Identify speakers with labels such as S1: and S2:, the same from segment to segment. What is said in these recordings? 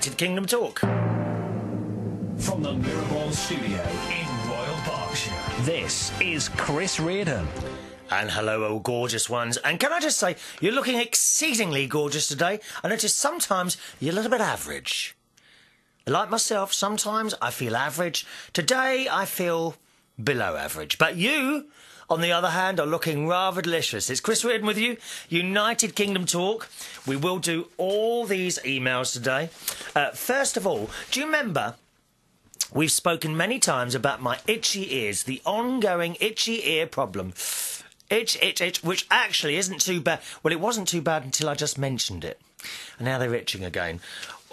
S1: United Kingdom talk.
S2: From the Mirrorball studio in Royal Berkshire, this is Chris Reardon.
S1: And hello, oh gorgeous ones. And can I just say, you're looking exceedingly gorgeous today. I notice sometimes you're a little bit average. Like myself, sometimes I feel average. Today, I feel below average. But you, on the other hand, are looking rather delicious. It's Chris Reardon with you, United Kingdom talk. We will do all these emails today. First of all, do you remember... We've spoken many times about my itchy ears, the ongoing itchy ear problem. Itch, itch, itch, which actually isn't too bad. Well, it wasn't too bad until I just mentioned it. And now they're itching again.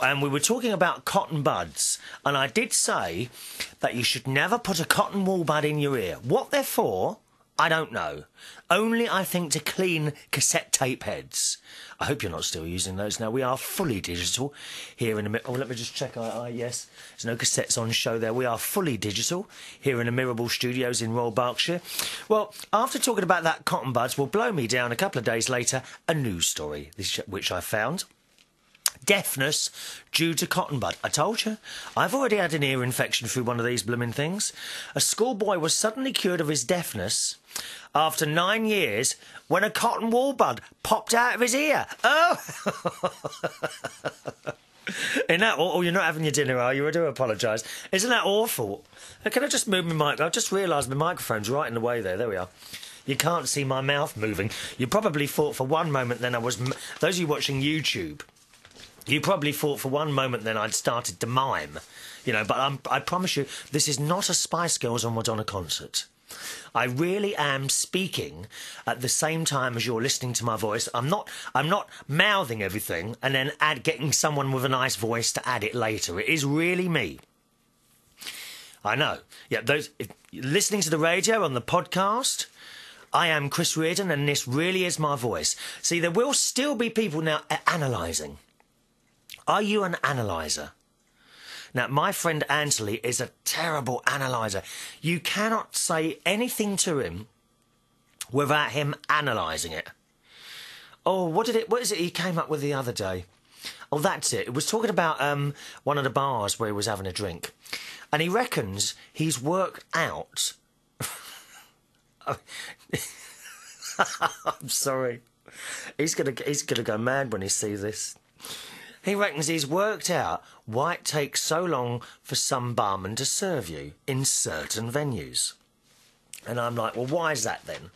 S1: And we were talking about cotton buds. And I did say that you should never put a cotton wool bud in your ear. What they're for, I don't know. Only, I think, to clean cassette tape heads. I hope you're not still using those now. We are fully digital here in the... Oh, let me just check. Yes, there's no cassettes on show there. We are fully digital here in the Mirrorball studios in Royal Berkshire. Well, after talking about that cotton buds will blow me down a couple of days later, a news story, which I found. Deafness due to cotton bud. I told you, I've already had an ear infection through one of these blooming things. A schoolboy was suddenly cured of his deafness after 9 years when a cotton wool bud popped out of his ear. Oh! Isn't that... Oh, you're not having your dinner, are you? I do apologise. Isn't that awful? Can I just move my mic? I've just realised my microphone's right in the way there. There we are. You can't see my mouth moving. You probably thought for one moment then I was... Those of you watching YouTube... You probably thought for one moment then I'd started to mime, you know, but I promise you, this is not a Spice Girls or Madonna concert. I really am speaking at the same time as you're listening to my voice. I'm not mouthing everything and then getting someone with a nice voice to add it later. It is really me. I know. Yeah, listening to the radio on the podcast... I am Chris Reardon and this really is my voice. See, there will still be people now analysing. Are you an analyser? Now, my friend Ansley is a terrible analyser. You cannot say anything to him without him analysing it. Oh, what is it he came up with the other day? Oh, that's it. It was talking about one of the bars where he was having a drink. And he reckons he's worked out... I'm sorry. He's gonna go mad when he sees this. He reckons he's worked out why it takes so long for some barman to serve you in certain venues. And I'm like, well, why is that then?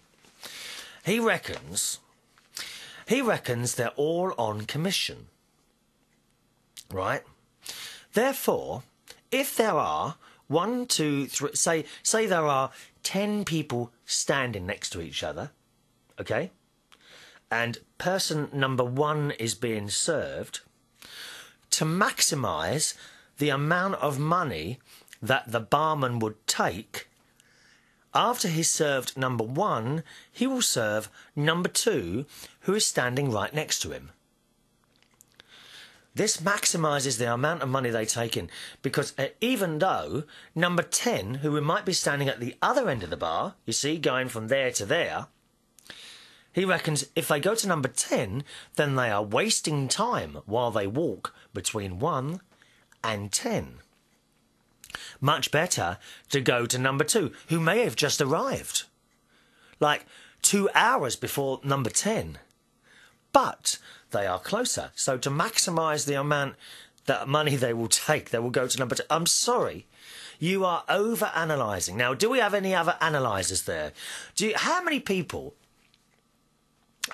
S1: He reckons they're all on commission. Right? Therefore, if there are 1, 2, 3... Say there are 10 people standing next to each other, okay? And person number 1 is being served... To maximise the amount of money that the barman would take, after he's served number 1, he will serve number 2, who is standing right next to him. This maximises the amount of money they take in, because even though number 10, who might be standing at the other end of the bar, you see, going from there to there, he reckons if they go to number 10, then they are wasting time while they walk between 1 and 10. Much better to go to number 2, who may have just arrived, like 2 hours before number 10. But they are closer, so to maximise the amount that money they will take, they will go to number 2. I'm sorry, you are over-analysing. Now, do we have any other analysers there? How many people...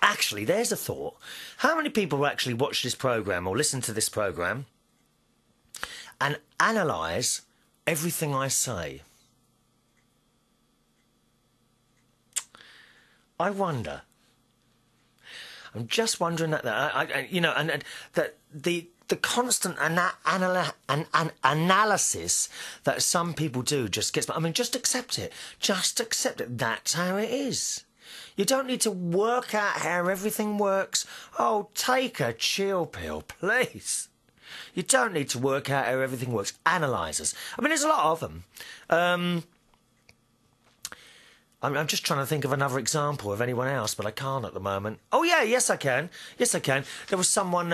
S1: Actually, there's a thought. How many people actually watch this programme or listen to this programme and analyse everything I say? I wonder. I'm just wondering that, you know, and that the constant analysis that some people do just gets... I mean, just accept it. Just accept it. That's how it is. You don't need to work out how everything works. Oh, take a chill pill, please. You don't need to work out how everything works. Analysers. I mean, there's a lot of them. I'm just trying to think of another example of anyone else, but I can't at the moment. Oh, yeah, yes, I can. Yes, I can. There was someone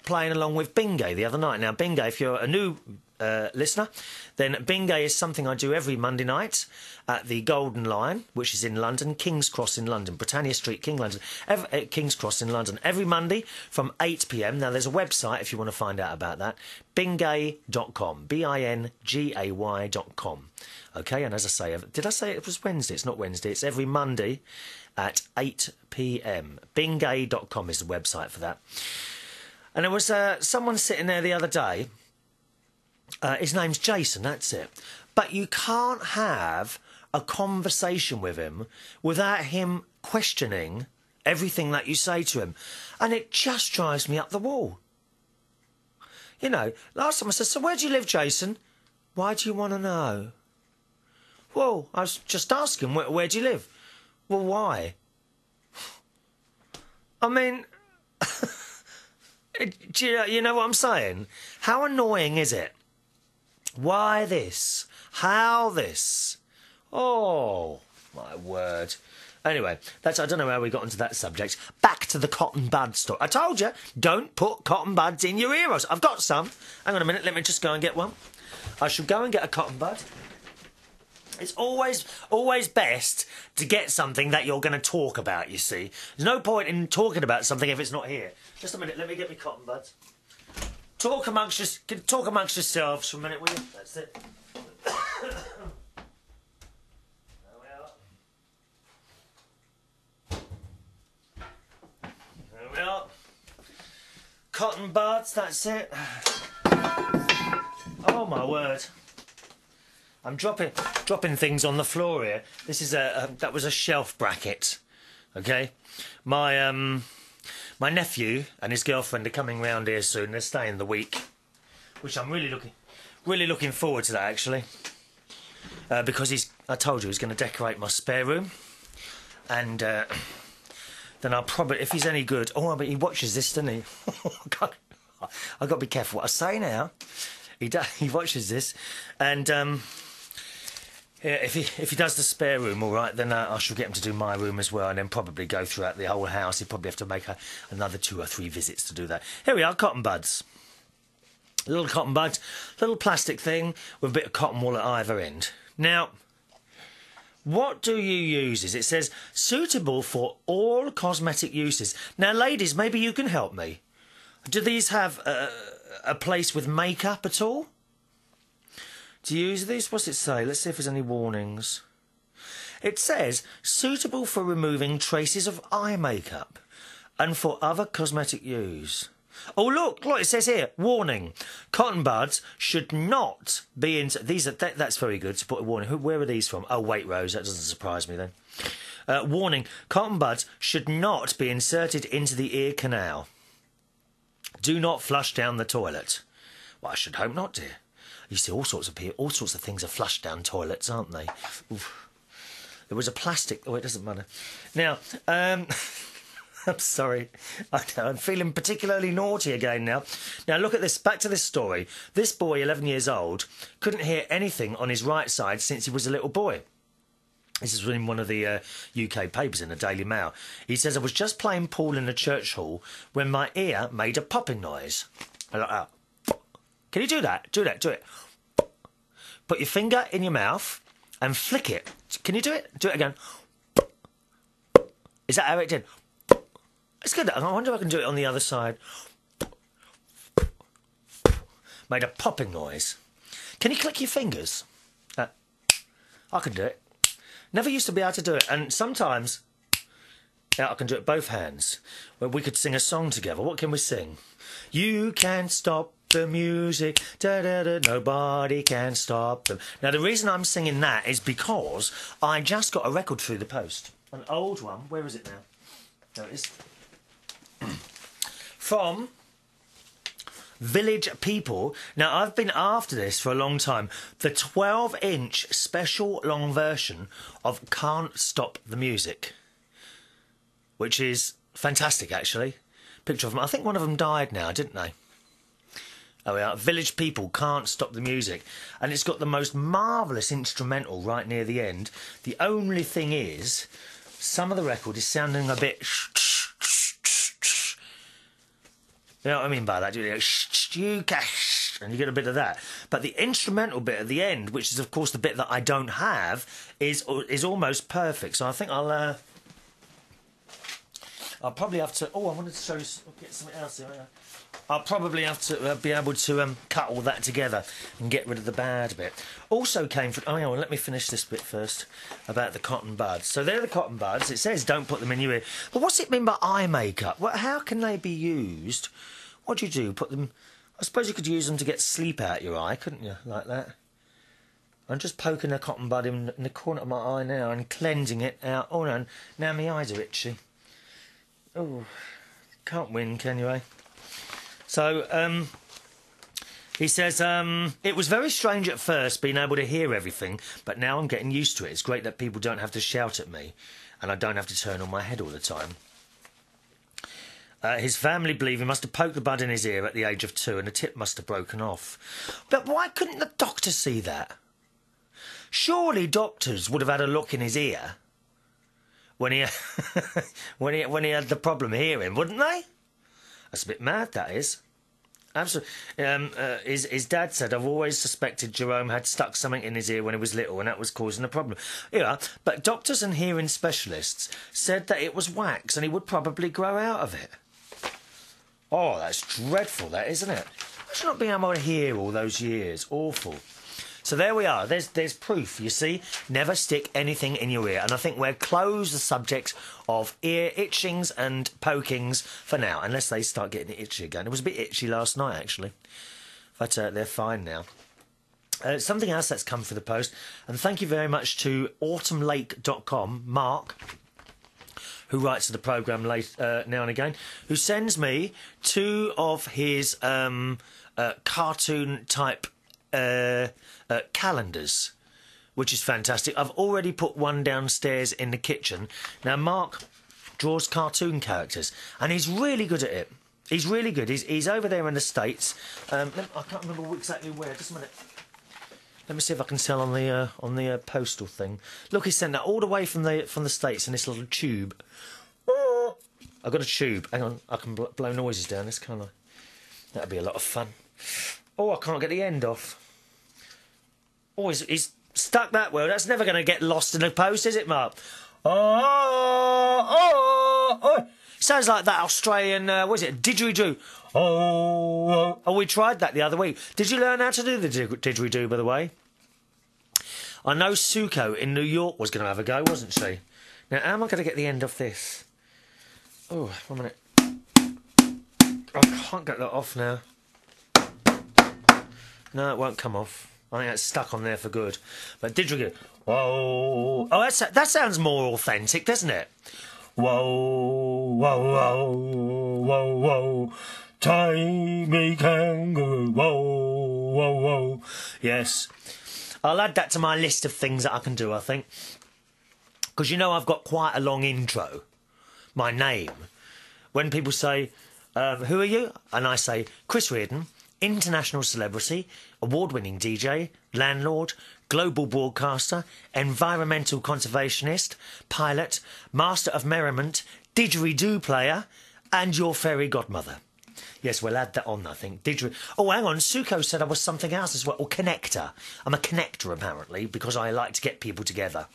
S1: playing along with Bingay the other night. Now, Bingay, if you're a new listener, then Bingay is something I do every Monday night at the Golden Lion, which is in London, King's Cross in London, Britannia Street, King's Cross in London, every Monday from 8 p.m. Now, there's a website if you want to find out about that, bingay.com, bingay.com. OK, and as I say, did I say it was Wednesday? It's not Wednesday, it's every Monday at 8 p.m. Bingay.com is the website for that. And there was someone sitting there the other day. His name's Jason, that's it. But you can't have a conversation with him without him questioning everything that you say to him. And it just drives me up the wall. You know, last time I said, so where do you live, Jason? Why do you want to know? Well, I was just asking, where do you live? Well, why? I mean, do you know what I'm saying? How annoying is it? Why this? How this? Oh, my word. Anyway, I don't know how we got into that subject. Back to the cotton bud story. I told you, don't put cotton buds in your ears. I've got some. Hang on a minute, let me just go and get one. I should go and get a cotton bud. It's always best to get something that you're going to talk about, you see. There's no point in talking about something if it's not here. Just a minute, let me get my cotton buds. Talk amongst yourselves for a minute, will you? That's it. There we are. There we are. Cotton buds, that's it. Oh, my word. I'm dropping things on the floor here. This is that was a shelf bracket, okay? My nephew and his girlfriend are coming round here soon. They're staying the week, which I'm really looking forward to that actually, because I told you he's going to decorate my spare room, and then I'll probably, if he's any good. Oh, but he watches this, doesn't he? I've got to be careful what I say now. He watches this, and. Yeah, if he does the spare room, all right, then I shall get him to do my room as well, and then probably go throughout the whole house. He'd probably have to make another 2 or 3 visits to do that. Here we are, cotton buds. Little cotton buds, little plastic thing with a bit of cotton wool at either end. Now, what do you use? It says, suitable for all cosmetic uses. Now, ladies, maybe you can help me. Do these have a place with makeup at all? To use these? What's it say? Let's see if there's any warnings. It says, suitable for removing traces of eye makeup and for other cosmetic use. Oh, look, it says here, warning. Cotton buds should not be in... That's very good to put a warning. Where are these from? Oh, Waitrose, that doesn't surprise me then. Warning, cotton buds should not be inserted into the ear canal. Do not flush down the toilet. Well, I should hope not, dear. You see, all sorts of things are flushed down toilets, aren't they? Oof. There was a plastic... Oh, it doesn't matter. Now, I'm sorry. I'm feeling particularly naughty again now. Now, look at this. Back to this story. This boy, 11 years old, couldn't hear anything on his right side since he was a little boy. This is in one of the UK papers in the Daily Mail. He says, I was just playing pool in the church hall when my ear made a popping noise. Like that. Can you do that? Do it. Put your finger in your mouth and flick it. Can you do it? Do it again. Is that how it did? It's good. I wonder if I can do it on the other side. Made a popping noise. Can you click your fingers? I can do it. Never used to be able to do it. And sometimes I can do it both hands. Well, we could sing a song together. What can we sing? You can't stop the music, da-da-da, nobody can stop them. Now, the reason I'm singing that is because I just got a record through the post. An old one. Where is it now? There it is. From Village People. Now, I've been after this for a long time. The 12-inch special long version of Can't Stop the Music, which is fantastic, actually. Picture of them. I think one of them died now, didn't they? Oh, yeah. Village People, Can't Stop the Music. And it's got the most marvellous instrumental right near the end. The only thing is, some of the record is sounding a bit... You know what I mean by that? You and you get a bit of that. But the instrumental bit at the end, which is, of course, the bit that I don't have, is almost perfect. So I think I'll probably have to... Oh, I wanted to show you... Get something else here. I'll probably have to be able to cut all that together and get rid of the bad bit. Also came from... Oh, yeah, well, let me finish this bit first about the cotton buds. So they're the cotton buds. It says don't put them in your ear. But what's it mean by eye makeup? Well, how can they be used? What do you do? Put them... I suppose you could use them to get sleep out your eye, couldn't you? Like that. I'm just poking a cotton bud in the corner of my eye now and cleansing it out. Oh, no. Now my eyes are itchy. Oh, can't win, can you, eh? So, he says, it was very strange at first being able to hear everything, but now I'm getting used to it. It's great that people don't have to shout at me, and I don't have to turn on my head all the time. His family believe he must have poked the bud in his ear at the age of 2, and the tip must have broken off. But why couldn't the doctor see that? Surely doctors would have had a look in his ear when he when he had the problem hearing, wouldn't they? That's a bit mad, that is. Absolutely. His dad said, I've always suspected Jerome had stuck something in his ear when he was little and that was causing the problem. Yeah, but doctors and hearing specialists said that it was wax and he would probably grow out of it. Oh, that's dreadful, that, isn't it? I should not be able to hear all those years. Awful. So there we are. There's proof, you see. Never stick anything in your ear. And I think we'll close the subject of ear itchings and pokings for now, unless they start getting itchy again. It was a bit itchy last night, actually. But they're fine now. Something else that's come for the post, and thank you very much to autumnlake.com, Mark, who writes to the programme now and again, who sends me 2 of his cartoon-type calendars, which is fantastic. I've already put one downstairs in the kitchen. Now, Mark draws cartoon characters, and he's really good at it. He's really good. He's over there in the States. I can't remember exactly where. Just a minute. Let me see if I can tell on the postal thing. Look, he sent that all the way from the States in this little tube. Oh, I've got a tube. Hang on, I can blow noises down this, can't I? That'd be a lot of fun. Oh, I can't get the end off. Oh, he's stuck that well. That's never going to get lost in the post, is it, Mark? Oh. Sounds like that Australian, what is it, didgeridoo. Oh, we tried that the other week. Did you learn how to do the didgeridoo, by the way? I know Suko in New York was going to have a go, wasn't she? Now, how am I going to get the end off this? Oh, 1 minute. I can't get that off now. No, it won't come off. I think it's stuck on there for good. But didgeridoo. Whoa. Oh, that sounds more authentic, doesn't it? Whoa, whoa, whoa, whoa, whoa. Tiny kangaroo. Whoa, whoa, whoa. Yes. I'll add that to my list of things that I can do, I think. Because, you know, I've got quite a long intro. My name. When people say, who are you? And I say, Chris Reardon, international celebrity, award-winning DJ, landlord, global broadcaster, environmental conservationist, pilot, master of merriment, didgeridoo player, and your fairy godmother. Yes, we'll add that on, I think. Oh, hang on, Suko said I was something else as well, or connector. I'm a connector, apparently, because I like to get people together.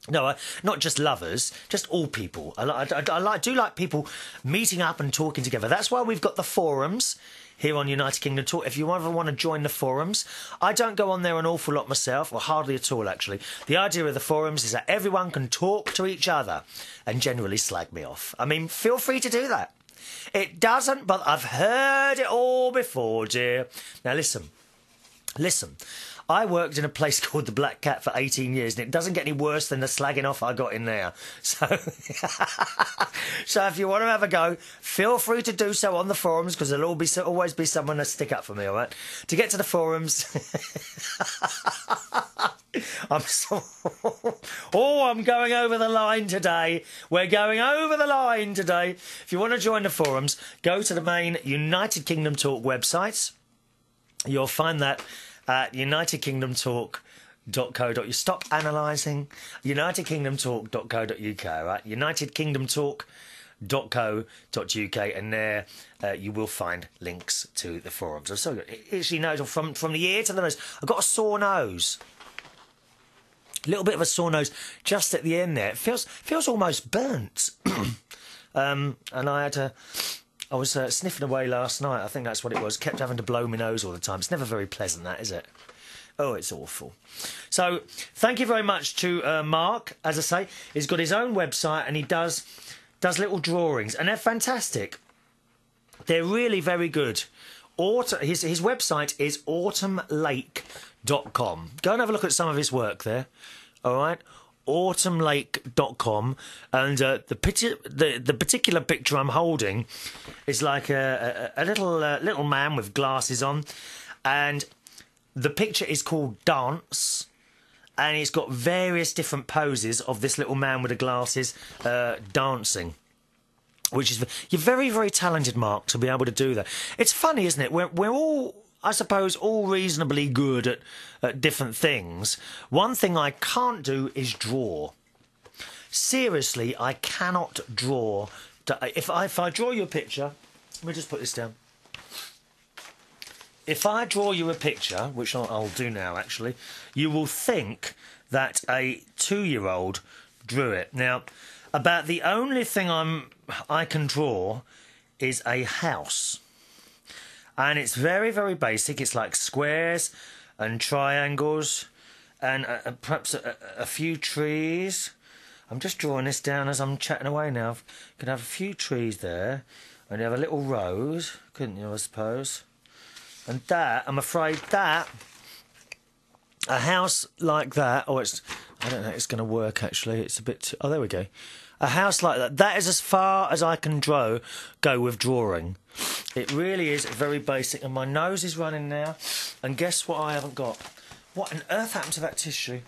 S1: No, not just lovers, just all people. I do like people meeting up and talking together. That's why we've got the forums here on United Kingdom Talk. If you ever want to join the forums, I don't go on there an awful lot myself, or hardly at all, actually. The idea of the forums is that everyone can talk to each other and generally slag me off. I mean, feel free to do that. It doesn't, but I've heard it all before, dear. Now, listen. I worked in a place called the Black Cat for 18 years, and it doesn't get any worse than the slagging off I got in there. So, so if you want to have a go, feel free to do so on the forums, because there'll always be someone to stick up for me, all right? To get to the forums... I'm going over the line today. We're going over the line today. If you want to join the forums, go to the main United Kingdom Talk websites. You'll find that at UnitedKingdomTalk.co.uk. Stop analysing. UnitedKingdomTalk.co.uk, right? UnitedKingdomTalk.co.uk, and there you will find links to the forums. I'm so good. It actually knows from the ear to the nose. I've got a sore nose. A little bit of a sore nose just at the end there. It feels almost burnt. And I was sniffing away last night. I think that's what it was. Kept having to blow my nose all the time. It's never very pleasant, that, is it? Oh, it's awful. So, thank you very much to Mark. As I say, he's got his own website and he does little drawings, and they're fantastic. They're really very good. His website is autumnlake.com. Go and have a look at some of his work there. All right? autumnlake.com, and the particular picture I'm holding is like a little man with glasses on, and the picture is called Dance, and it's got various different poses of this little man with the glasses dancing. Which is, you're very, very talented, Mark, to be able to do that. It's funny, isn't it? We're all, I suppose, all reasonably good at different things. One thing I can't do is draw. Seriously, I cannot draw. If I draw you a picture, let me just put this down. If I draw you a picture, which I'll do now, actually, you will think that a 2-year-old drew it. Now, about the only thing I can draw is a house. And it's very, very basic. It's like squares and triangles and perhaps a few trees. I'm just drawing this down as I'm chatting away now. You can have a few trees there, and you have a little rose, couldn't you, I suppose? And that, I'm afraid that, a house like that, I don't know if it's going to work, actually. It's a bit... Oh, there we go. A house like that. That is as far as I can go with drawing. It really is very basic. And my nose is running now. And guess what I haven't got? What on earth happened to that tissue?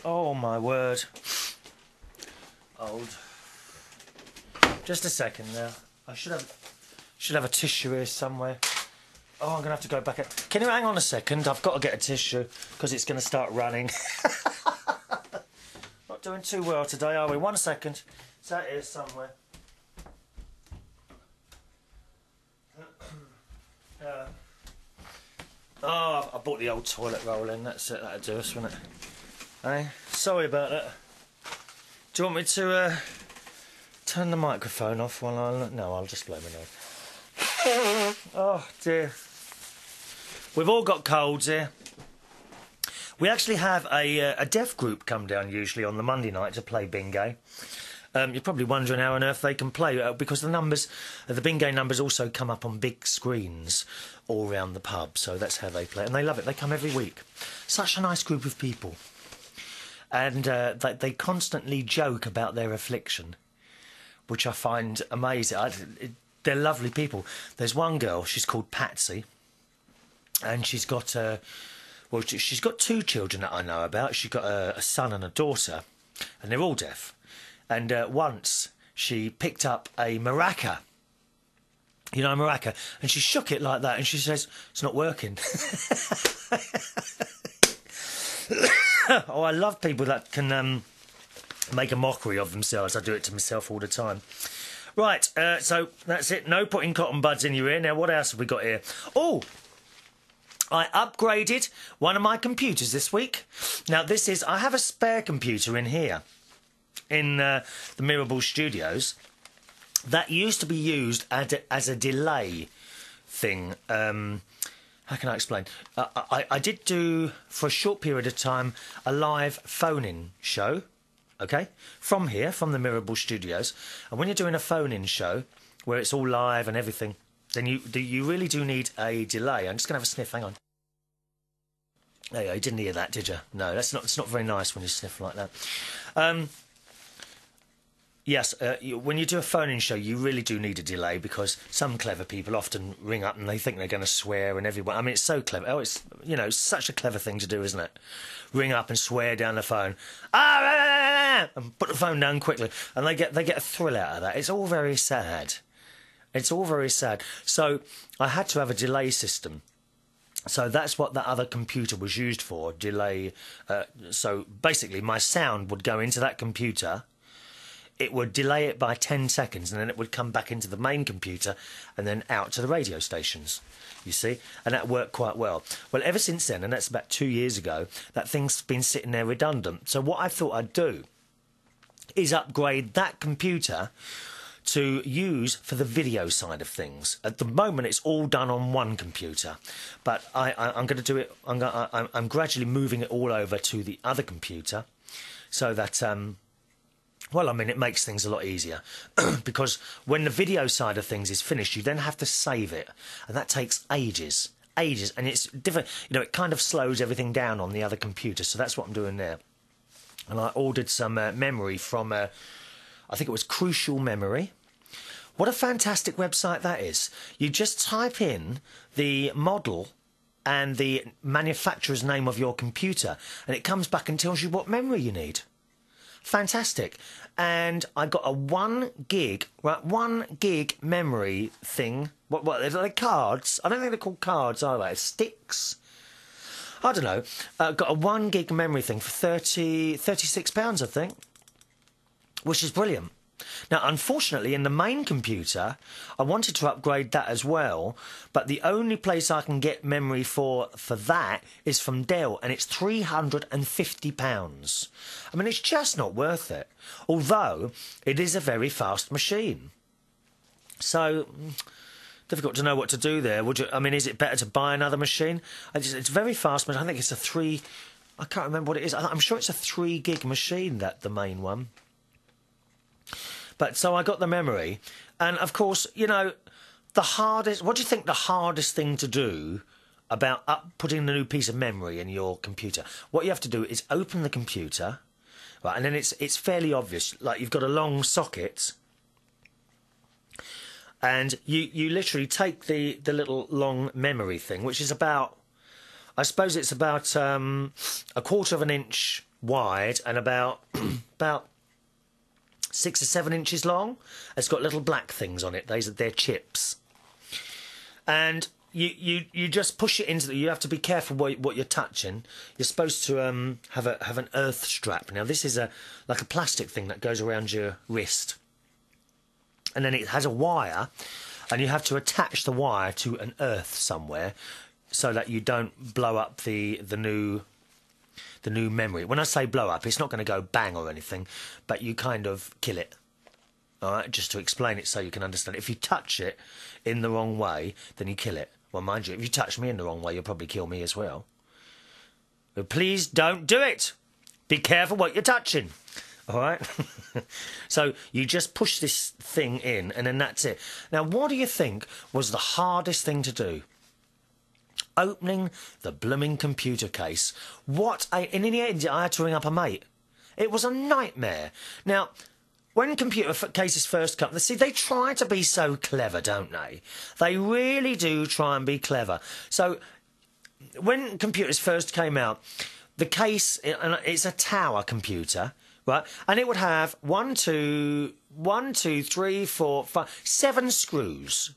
S1: Oh, my word. Old. Just a second now. I should have a tissue here somewhere. Oh, I'm going to have to go back. Can you hang on a second? I've got to get a tissue because it's going to start running. Not doing too well today, are we? 1 second. It's out here somewhere. Oh, I bought the old toilet roll in. That's it. That'll do us, won't it? Hey, sorry about that. Do you want me to turn the microphone off while I... No, I'll just blow my nose. Oh, dear. We've all got colds here. We actually have a deaf group come down usually on the Monday night to play bingo. You're probably wondering how on earth they can play, because the bingo numbers also come up on big screens all around the pub, so that's how they play. And they love it. They come every week. Such a nice group of people. And they constantly joke about their affliction, which I find amazing. They're lovely people. There's one girl, she's called Patsy, and she's got she's got 2 children that I know about. She's got a son and a daughter, and they're all deaf. And once she picked up a maraca, you know, a maraca, and she shook it like that, and she says, "It's not working." Oh, I love people that can make a mockery of themselves. I do it to myself all the time. Right, so that's it. No putting cotton buds in your ear. Now, what else have we got here? Oh, I upgraded one of my computers this week. Now, I have a spare computer in here, in the Mirrorball Studios, that used to be used as a delay thing. How can I explain? I did do, for a short period of time, a live phone-in show, okay, from here, from the Mirrorball Studios. And when you're doing a phone-in show, where it's all live and everything, then you really do need a delay. I'm just going to have a sniff, hang on. There you go, you didn't hear that, did you? No, it's not very nice when you sniff like that. Yes, when you do a phone-in show, you really do need a delay, because some clever people often ring up and they think they're going to swear, and everyone... I mean, it's so clever. Oh, it's, you know, such a clever thing to do, isn't it? Ring up and swear down the phone. And put the phone down quickly. And they get a thrill out of that. It's all very sad. It's all very sad. So I had to have a delay system. So that's what that other computer was used for, delay. So basically my sound would go into that computer, it would delay it by 10 seconds, and then it would come back into the main computer and then out to the radio stations, you see? And that worked quite well. Well, ever since then, and that's about 2 years ago, that thing's been sitting there redundant. So what I thought I'd do is upgrade that computer to use for the video side of things. At the moment, it's all done on one computer, but I'm going to do it. I'm gradually moving it all over to the other computer, so that well, I mean, it makes things a lot easier because when the video side of things is finished, you then have to save it, and that takes ages, and it's different. You know, it kind of slows everything down on the other computer. So that's what I'm doing there. And I ordered some memory from, I think it was Crucial Memory. What a fantastic website that is. You just type in the model and the manufacturer's name of your computer, and it comes back and tells you what memory you need. Fantastic. And I got a 1 gig memory thing. What are they cards? I don't think they're called cards, are they? Sticks? I don't know. Got a 1 gig memory thing for £36, I think, which is brilliant. Now, unfortunately, in the main computer, I wanted to upgrade that as well, but the only place I can get memory for that is from Dell, and it's £350. I mean, it's just not worth it, although it is a very fast machine. So, difficult to know what to do there. I mean, is it better to buy another machine? It's very fast, but I think it's a 3... I can't remember what it is. I'm sure it's a 3 gig machine, the main one. But so I got the memory, and of course, you know, the hardest... What do you think the hardest thing to do about putting the new piece of memory in your computer? What you have to do is open the computer, right, and then it's fairly obvious. Like, you've got a long socket, and you literally take the little long memory thing, which is about... I suppose it's about a 1/4 of an inch wide and about 6 or 7 inches long. It's got little black things on it. They're chips. And you just push it into you have to be careful what you're touching. You're supposed to have an earth strap. Now this is like a plastic thing that goes around your wrist. And then it has a wire, and you have to attach the wire to an earth somewhere so that you don't blow up the new memory. When I say blow up, it's not going to go bang or anything, but you kind of kill it. All right, just to explain it so you can understand. If you touch it in the wrong way, then you kill it. Well, mind you, if you touch me in the wrong way, you'll probably kill me as well. But please don't do it. Be careful what you're touching. All right? So you just push this thing in, and then that's it. Now, what do you think was the hardest thing to do? Opening the blooming computer case. In the end, I had to ring up a mate. It was a nightmare. Now, when computer cases first come, see, they try to be so clever, don't they? They really do try and be clever. So, when computers first came out, the case, it's a tower computer, right? And it would have 1, 2, 3, 4, 5, 7 screws.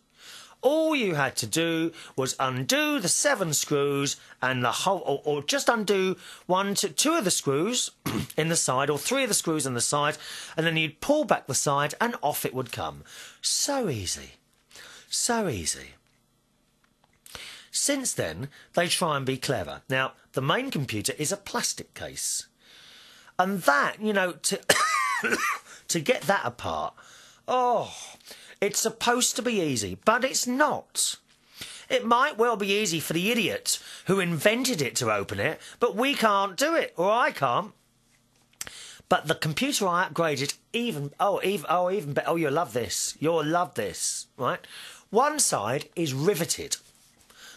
S1: All you had to do was undo the 7 screws and the whole, or just undo 1, 2 of the screws in the side, or 3 of the screws in the side, and then you'd pull back the side and off it would come. So easy. So easy. Since then, they try and be clever. Now, the main computer is a plastic case. And that, you know, to get that apart, oh... It's supposed to be easy, but it's not. It might well be easy for the idiot who invented it to open it, but we can't do it, or I can't. But the computer I upgraded even better. Oh, you'll love this. You'll love this, right? One side is riveted,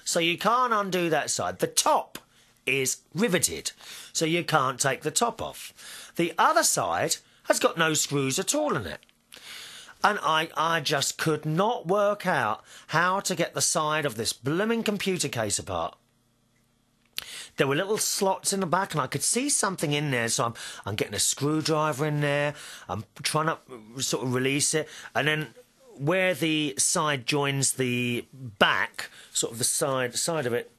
S1: so you can't undo that side. The top is riveted, so you can't take the top off. The other side has got no screws at all in it. And I just could not work out how to get the side of this blooming computer case apart. There were little slots in the back, and I could see something in there, so I'm getting a screwdriver in there. I'm trying to sort of release it, and then where the side joins the back, sort of the side of it,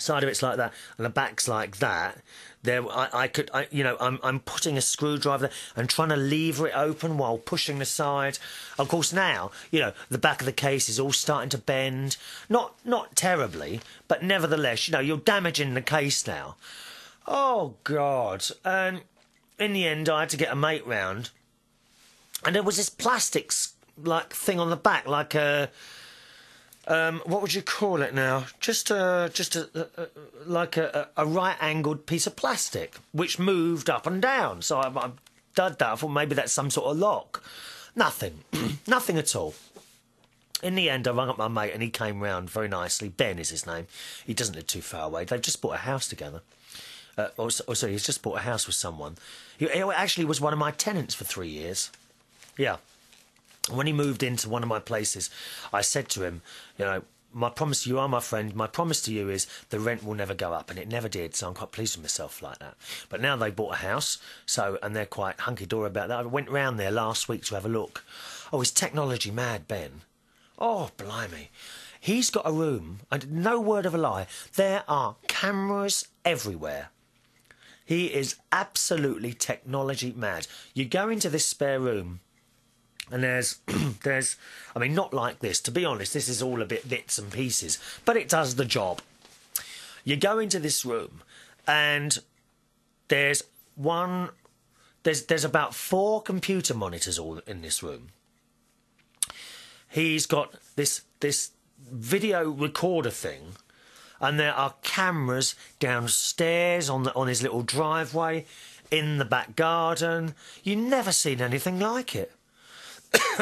S1: Side of it's like that, and the back's like that. There, I'm putting a screwdriver there and trying to lever it open while pushing the side. Of course, now the back of the case is all starting to bend. Not terribly, but nevertheless, you're damaging the case now. Oh God! And in the end, I had to get a mate round, and there was this plastic like thing on the back, like a. What would you call it now? Just a right-angled piece of plastic which moved up and down. So I did that. I thought maybe that's some sort of lock. Nothing. Nothing at all. In the end, I rang up my mate and he came round very nicely. Ben is his name. He doesn't live too far away. They've just bought a house together. Sorry, he's just bought a house with someone. He actually was one of my tenants for 3 years. Yeah. When he moved into one of my places, I said to him, my promise, you are my friend, my promise to you is the rent will never go up, and it never did, so I'm quite pleased with myself like that. But now they bought a house, and they're quite hunky-dory about that. I went round there last week to have a look. Oh, he's technology mad, Ben. Oh, blimey. He's got a room, and no word of a lie, there are cameras everywhere. He is absolutely technology mad. You go into this spare room, and there's, I mean, not like this. To be honest, this is all a bit bits and pieces, but it does the job. You go into this room, and there's about 4 computer monitors all in this room. He's got this video recorder thing, and there are cameras downstairs on his little driveway, in the back garden. You've never seen anything like it.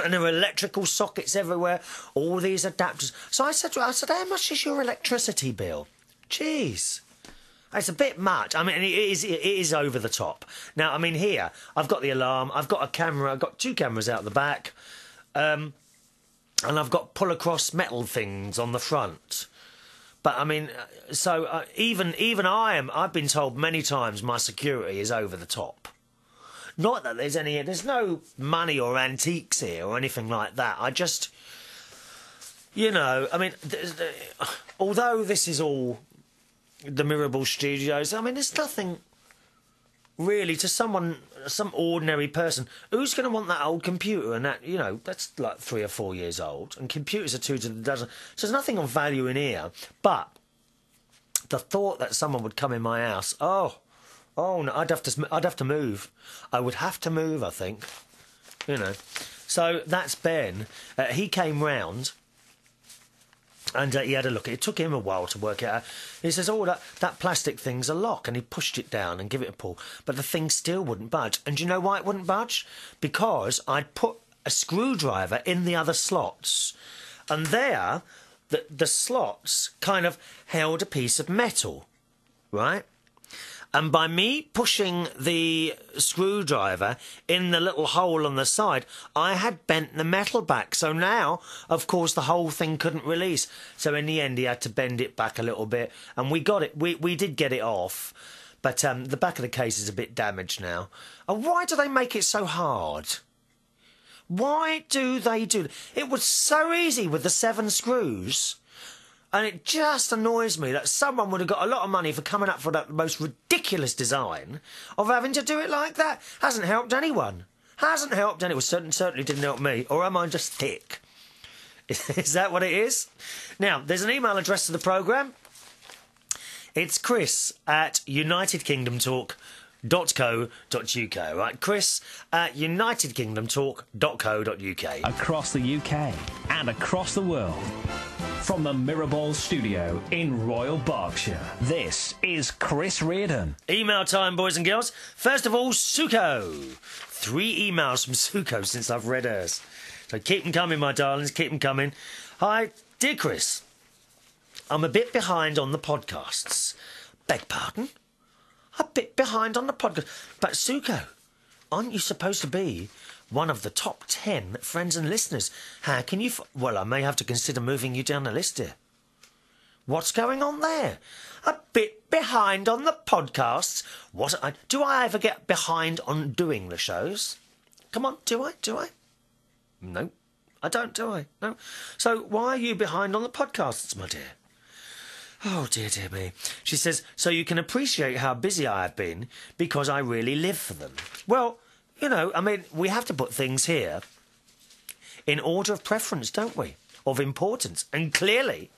S1: And there are electrical sockets everywhere, all these adapters. So I said to her, how much is your electricity bill? Jeez. It's a bit much. I mean, it is over the top. Now, I mean, here, I've got the alarm, I've got a camera, I've got 2 cameras out the back, and I've got pull-across metal things on the front. But, I mean, so even I've been told many times my security is over the top. Not that there's no money or antiques here or anything like that. I just, I mean, although this is all the Mirrorball Studios, I mean, there's nothing really to some ordinary person who's going to want that old computer and that, that's like 3 or 4 years old, and computers are 2 to the dozen. So there's nothing of value in here. But the thought that someone would come in my house, oh no, I'd have to move. I would have to move, I think. So that's Ben. He came round and he had a look. It took him a while to work it out. He says, that plastic thing's a lock, and he pushed it down and gave it a pull. But the thing still wouldn't budge. And do you know why it wouldn't budge? Because I'd put a screwdriver in the other slots. And there, the slots kind of held a piece of metal, right? And by me pushing the screwdriver in the little hole on the side, I had bent the metal back. So now, of course, the whole thing couldn't release. So in the end, he had to bend it back a little bit. And we got it. We did get it off. But the back of the case is a bit damaged now. And why do they make it so hard? Why do they do that? It was so easy with the 7 screws. And it just annoys me that someone would have got a lot of money for coming up for that most ridiculous design of having to do it like that. Hasn't helped anyone. Hasn't helped anyone. Certainly didn't help me. Or am I just thick? Is that what it is? Now, there's an email address to the programme. It's chris@unitedkingdomtalk.co.uk. Right, chris@unitedkingdomtalk.co.uk.
S2: Across the UK and across the world. From the Mirrorball studio in Royal Berkshire, this is Chris Reardon.
S1: Email time, boys and girls. First of all, Suko. 3 emails from Suko since I've read hers. So keep them coming, my darlings, keep them coming. Hi, dear Chris. I'm a bit behind on the podcasts. Beg pardon? A bit behind on the podcast. But Suko, aren't you supposed to be one of the top 10 friends and listeners? How can you... Well, I may have to consider moving you down the list here. What's going on there? A bit behind on the podcasts? Do I ever get behind on doing the shows? Come on, do I? No, I don't, do I? No. So why are you behind on the podcasts, my dear? Oh, dear, dear me. She says, so you can appreciate how busy I have been because I really live for them. Well, you know, I mean, we have to put things here in order of preference, don't we? Of importance. And clearly,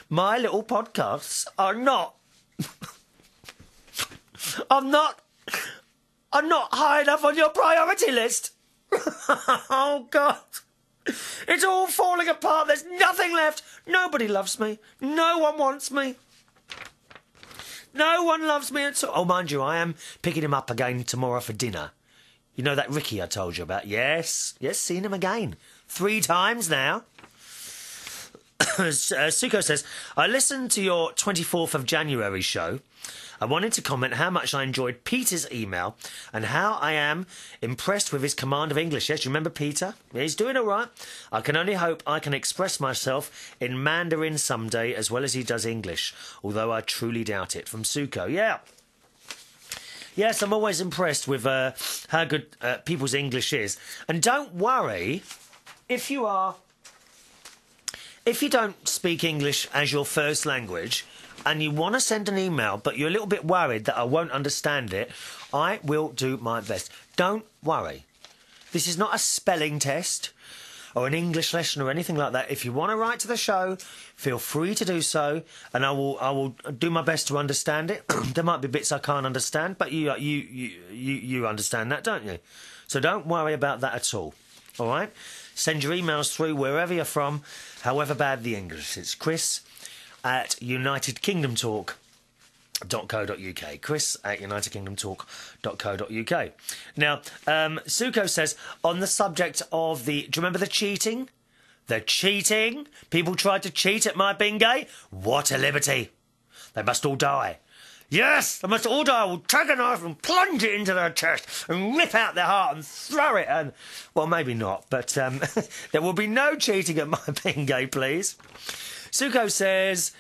S1: my little podcasts are not... I'm not high enough on your priority list. Oh, God. It's all falling apart. There's nothing left. Nobody loves me. No one wants me. No one loves me at all. Oh, mind you, I am picking him up again tomorrow for dinner. You know that Ricky I told you about? Yes, seen him again. 3 times now. Suko says, I listened to your 24th of January show. I wanted to comment how much I enjoyed Peter's email and how I am impressed with his command of English. Yes, you remember Peter? Yeah, he's doing all right. I can only hope I can express myself in Mandarin someday as well as he does English, although I truly doubt it. From Suko. Yeah. Yes, I'm always impressed with how good people's English is. And don't worry, if you don't speak English as your first language and you want to send an email but you're a little bit worried that I won't understand it, I will do my best. Don't worry. This is not a spelling test or an English lesson or anything like that. If you want to write to the show, feel free to do so, and I will do my best to understand it. There might be bits I can't understand, but you understand that, don't you? So don't worry about that at all. All right? Send your emails through wherever you're from, however bad the English. It's Chris@UnitedKingdomTalk.co.uk. Chris@UnitedKingdomTalk.co.uk. Now, Suko says, on the subject of do you remember the cheating? The cheating? People tried to cheat at my bingo? What a liberty. They must all die. Yes, they must all die. I will take a knife and plunge it into their chest and rip out their heart and throw it. And well, maybe not, but there will be no cheating at my bingo, please. Suko says,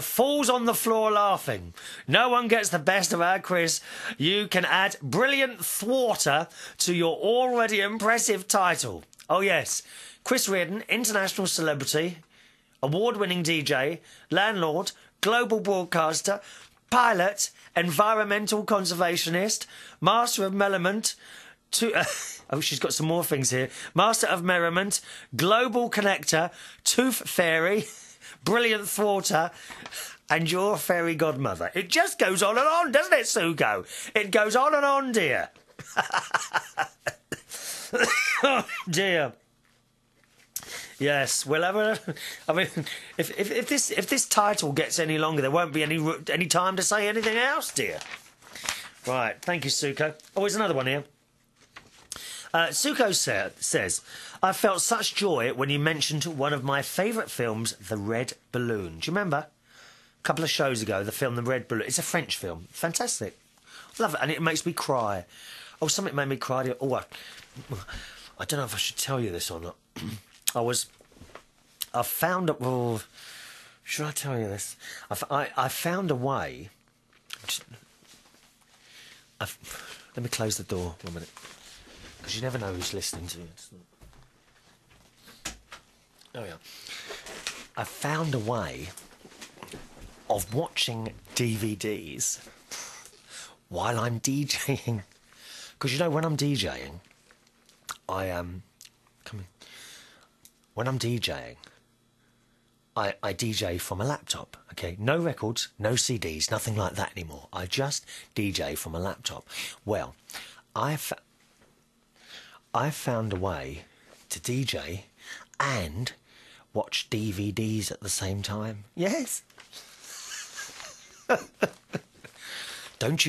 S1: falls on the floor laughing. No one gets the best of our Chris. You can add brilliant thwarter to your already impressive title. Oh, yes. Chris Reardon, international celebrity, award-winning DJ, landlord, global broadcaster, pilot, environmental conservationist, master of merriment, oh, she's got some more things here. Master of merriment, global connector, tooth fairy, brilliant thwarter, and your fairy godmother. It just goes on and on, doesn't it, Suko? It goes on and on, dear. Oh, dear. Yes, we'll have a... I mean, if this title gets any longer, there won't be any time to say anything else, dear. Right, thank you, Suko. Oh, there's another one here. Suko says, I felt such joy when you mentioned one of my favourite films, The Red Balloon. Do you remember? A couple of shows ago, the film The Red Balloon. It's a French film. Fantastic. Love it. And it makes me cry. Oh, something made me cry. Oh, I don't know if I should tell you this or not. I found a... Well, should I tell you this? I found a way... Let me close the door 1 minute. Because you never know who's listening to you. Oh, yeah. I found a way of watching DVDs while I'm DJing. Because, you know, when I'm DJing, when I'm DJing, I DJ from a laptop, okay? No records, no CDs, nothing like that anymore. I just DJ from a laptop. Well, I found a way to DJ and watch DVDs at the same time. Yes. Don't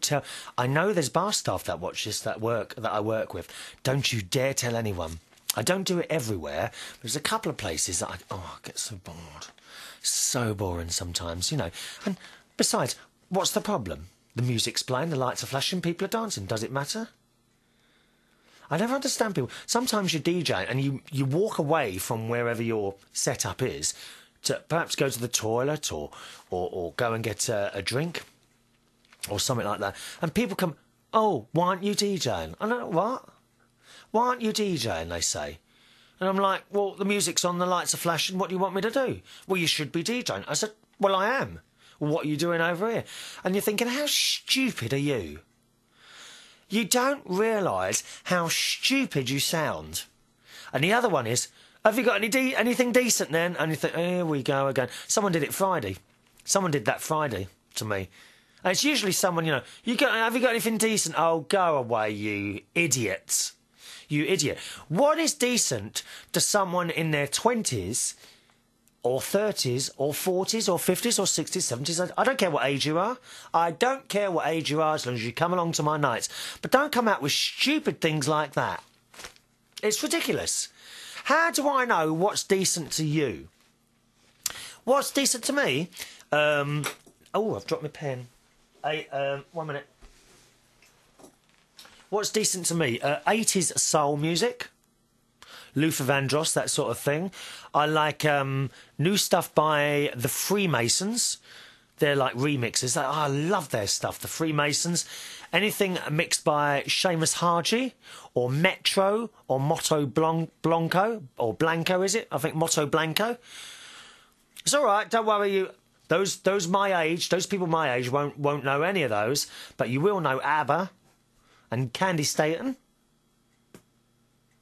S1: tell. I know there's bar staff that watch this, that I work with. Don't you dare tell anyone. I don't do it everywhere. There's a couple of places that I get so bored. So boring sometimes, you know. And besides, what's the problem? The music's playing, the lights are flashing, people are dancing. Does it matter? I never understand people. Sometimes you DJ and you walk away from wherever your setup is to perhaps go to the toilet or go and get a drink or something like that. And people come, oh, why aren't you DJing? I don't know, what? Why aren't you DJing, they say. And I'm like, well, the music's on, the lights are flashing, what do you want me to do? Well, you should be DJing. I said, well, I am. What are you doing over here? And you're thinking, how stupid are you? You don't realise how stupid you sound. And the other one is, have you got anything decent then? And you think, here we go again. Someone did it Friday. Someone did that Friday to me. And it's usually someone, have you got anything decent? Oh, go away, you idiots. You idiot. What is decent to someone in their 20s or 30s or 40s or 50s or 60s, 70s? I don't care what age you are. I don't care what age you are as long as you come along to my nights. But don't come out with stupid things like that. It's ridiculous. How do I know what's decent to you? What's decent to me? Oh, I've dropped my pen. 1 minute. What's decent to me? 80s soul music. Luther Vandross, that sort of thing. I like new stuff by the Freemasons. They're like remixes. I love their stuff, the Freemasons. Anything mixed by Seamus Haji or Metro or Motto Blanco, or Blanco, is it? I think Motto Blanco. It's all right, don't worry. You those my age, those people my age won't know any of those, but you will know ABBA and Candy Staten.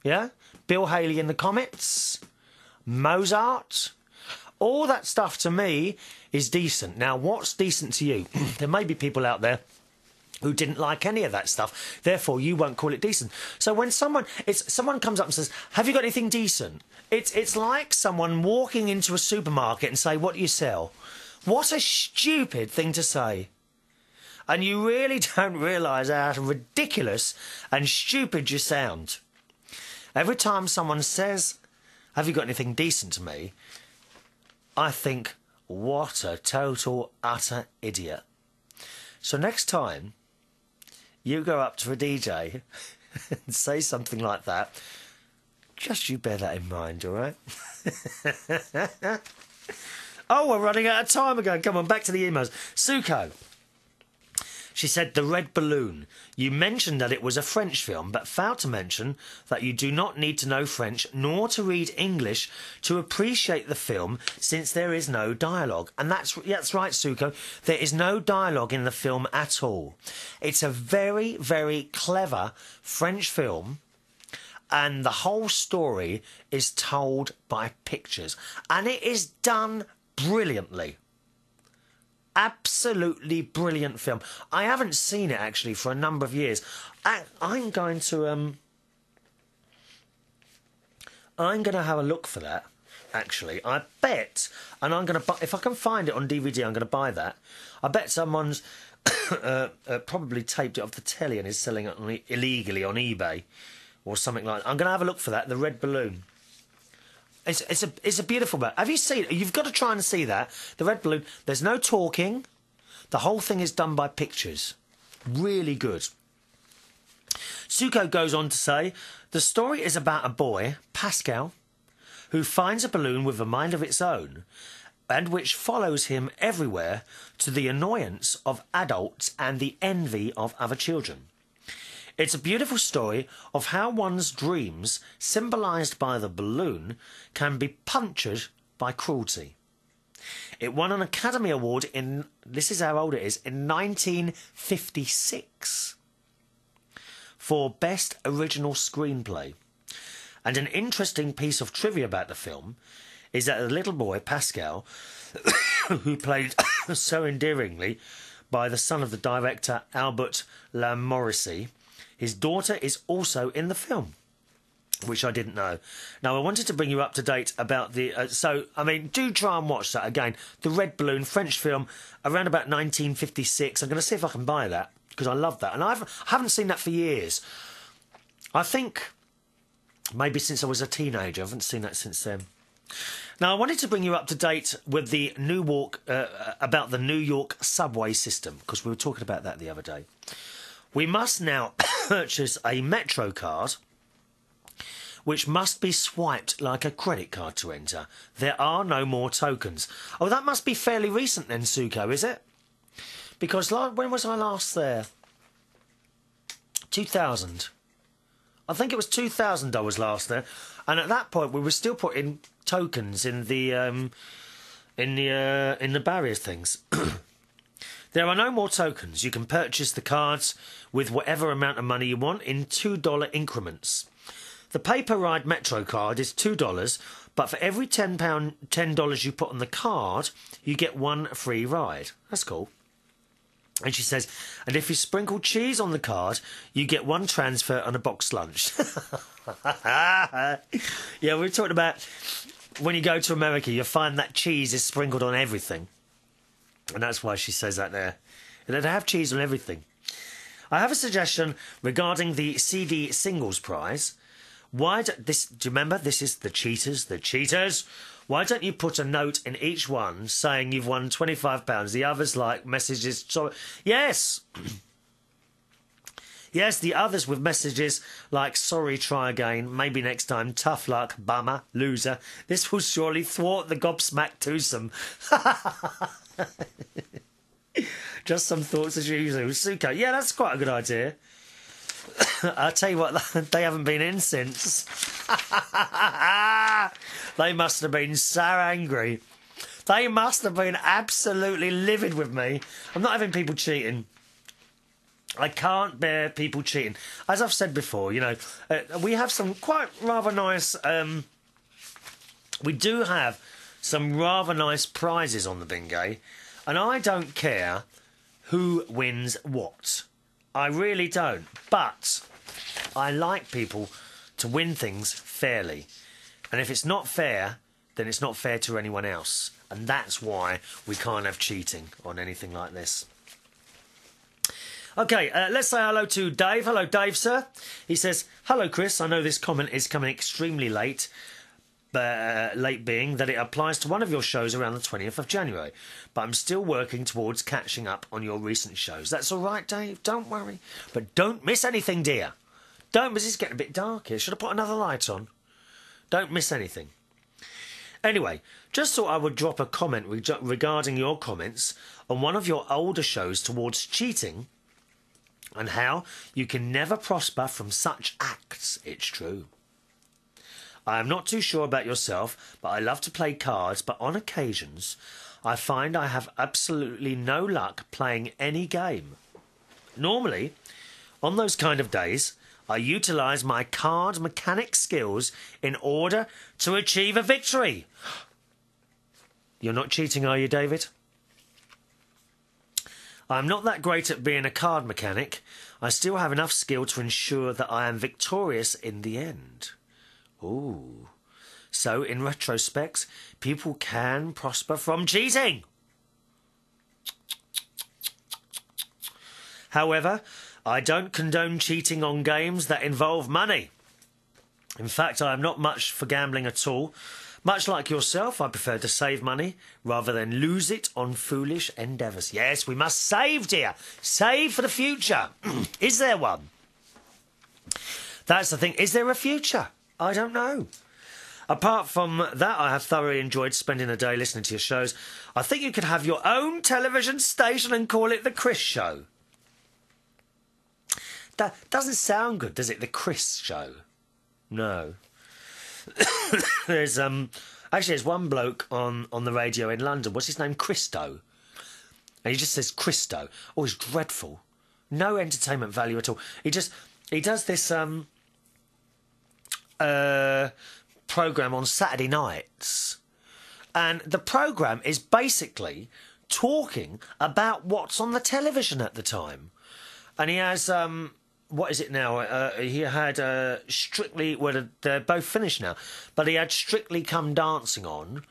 S1: Yeah? Bill Haley and the Comets, Mozart. All that stuff to me is decent. Now, what's decent to you? There may be people out there who didn't like any of that stuff. Therefore, you won't call it decent. So when someone comes up and says, have you got anything decent? It's like someone walking into a supermarket and say, what do you sell? What a stupid thing to say. And you really don't realise how ridiculous and stupid you sound. Every time someone says, have you got anything decent to me? I think, what a total, utter idiot. So next time you go up to a DJ and say something like that, just you bear that in mind, all right? Oh, we're running out of time again. Come on, back to the emails. Suko. She said, the red balloon. You mentioned that it was a French film, but failed to mention that you do not need to know French nor to read English to appreciate the film, since there is no dialogue. And that's right, Suko. There is no dialogue in the film at all. It's a very, very clever French film, and the whole story is told by pictures. And it is done brilliantly. Absolutely brilliant film. I haven't seen it actually for a number of years. I'm going to have a look for that. Actually, I bet, and I'm going to buy, if I can find it on DVD, I'm going to buy that. I bet someone's probably taped it off the telly and is selling it illegally on eBay or something like that. I'm going to have a look for that. The Red Balloon. It's a beautiful boat. Have you seen it? You've got to try and see that. The Red Balloon. There's no talking. The whole thing is done by pictures. Really good. Suko goes on to say, the story is about a boy, Pascal, who finds a balloon with a mind of its own and which follows him everywhere to the annoyance of adults and the envy of other children. It's a beautiful story of how one's dreams, symbolised by the balloon, can be punctured by cruelty. It won an Academy Award in, this is how old it is, in 1956 for Best Original Screenplay. And an interesting piece of trivia about the film is that the little boy, Pascal, who played so endearingly by the son of the director, Albert Lamorisse, his daughter is also in the film, which I didn't know. Now, I wanted to bring you up to date about the... do try and watch that again. The Red Balloon, French film, around about 1956. I'm going to see if I can buy that, because I love that. And I haven't seen that for years. I think maybe since I was a teenager. I haven't seen that since then. Now, I wanted to bring you up to date with the about the New York subway system, because we were talking about that the other day. We must now purchase a Metro card, which must be swiped like a credit card to enter. There are no more tokens. Oh, that must be fairly recent then, Suko, is it? Because when was I last there? 2000. I think it was $2,000 last there, and at that point we were still putting tokens in the barriers things. There are no more tokens. You can purchase the cards with whatever amount of money you want in $2 increments. The paper ride Metro card is $2, but for every $10 you put on the card, you get one free ride. That's cool. And she says, and if you sprinkle cheese on the card, you get one transfer and a box lunch. Yeah, we were talking about when you go to America, you find that cheese is sprinkled on everything. And that's why she says that there. And they have cheese on everything. I have a suggestion regarding the CD singles prize. Do you remember? This is the cheaters. Why don't you put a note in each one saying you've won £25? The others like messages. Yes. Yes, the others with messages like, sorry, try again, maybe next time, tough luck, bummer, loser. This will surely thwart the gobsmacked twosome. Just some thoughts as usual. Suko. Yeah, that's quite a good idea. I'll tell you what, they haven't been in since. They must have been so angry. They must have been absolutely livid with me. I'm not having people cheating. I can't bear people cheating. As I've said before, you know, we have some quite rather nice... we do have some rather nice prizes on the bingo, and I don't care who wins what. I really don't. But I like people to win things fairly. And if it's not fair, then it's not fair to anyone else. And that's why we can't have cheating on anything like this. OK, let's say hello to Dave. Hello, Dave, sir. He says, hello, Chris. I know this comment is coming extremely late. Late being that it applies to one of your shows around the 20th of January. But I'm still working towards catching up on your recent shows. That's all right, Dave. Don't worry. But don't miss anything, dear. Don't miss. It's getting a bit dark here. Should I put another light on? Don't miss anything. Anyway, just thought I would drop a comment regarding your comments on one of your older shows towards cheating and how you can never prosper from such acts. It's true. I am not too sure about yourself, but I love to play cards, but on occasions I find I have absolutely no luck playing any game. Normally, on those kind of days, I utilise my card mechanic skills in order to achieve a victory. You're not cheating, are you, David? I'm not that great at being a card mechanic. I still have enough skill to ensure that I am victorious in the end. Ooh. So, in retrospect, people can prosper from cheating. However, I don't condone cheating on games that involve money. In fact, I am not much for gambling at all. Much like yourself, I prefer to save money rather than lose it on foolish endeavours. Yes, we must save, dear. Save for the future. Is there one? That's the thing. Is there a future? I don't know. Apart from that, I have thoroughly enjoyed spending a day listening to your shows. I think you could have your own television station and call it The Chris Show. That doesn't sound good, does it? The Chris Show. No. There's one bloke on the radio in London. What's his name? Christo. And he just says Christo. Oh, he's dreadful. No entertainment value at all. He does this programme on Saturday nights, and the programme is basically talking about what's on the television at the time. And he has what is it now? He had Strictly. Well, they're both finished now, but he had Strictly Come Dancing on,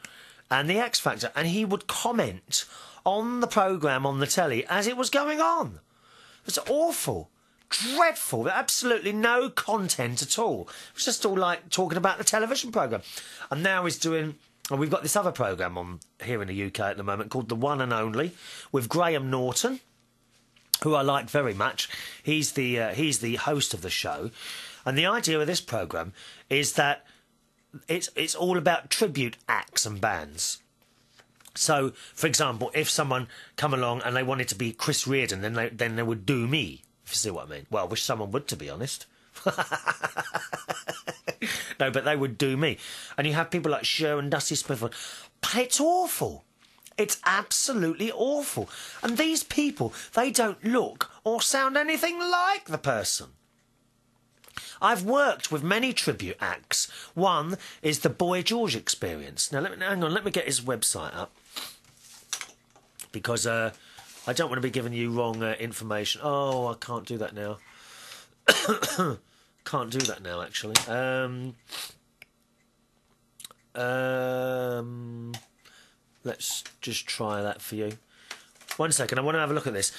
S1: and the X Factor, and he would comment on the programme on the telly as it was going on. It's awful. Dreadful. Absolutely no content at all. It was just all like talking about the television programme. And now he's doing... And we've got this other programme on here in the UK at the moment called The One and Only with Graham Norton, who I like very much. He's the host of the show. And the idea of this programme is that it's all about tribute acts and bands. So, for example, if someone come along and they wanted to be Chris Reardon, then they would do me. If you see what I mean. Well, I wish someone would, to be honest. No, but they would do me. And you have people like Cher and Dusty Springfield. But it's awful. It's absolutely awful. And these people, they don't look or sound anything like the person. I've worked with many tribute acts. One is the Boy George Experience. Now, hang on, let me get his website up. Because I don't want to be giving you wrong information. Oh, I can't do that now. Can't do that now, actually. Let's just try that for you. 1 second, I want to have a look at this.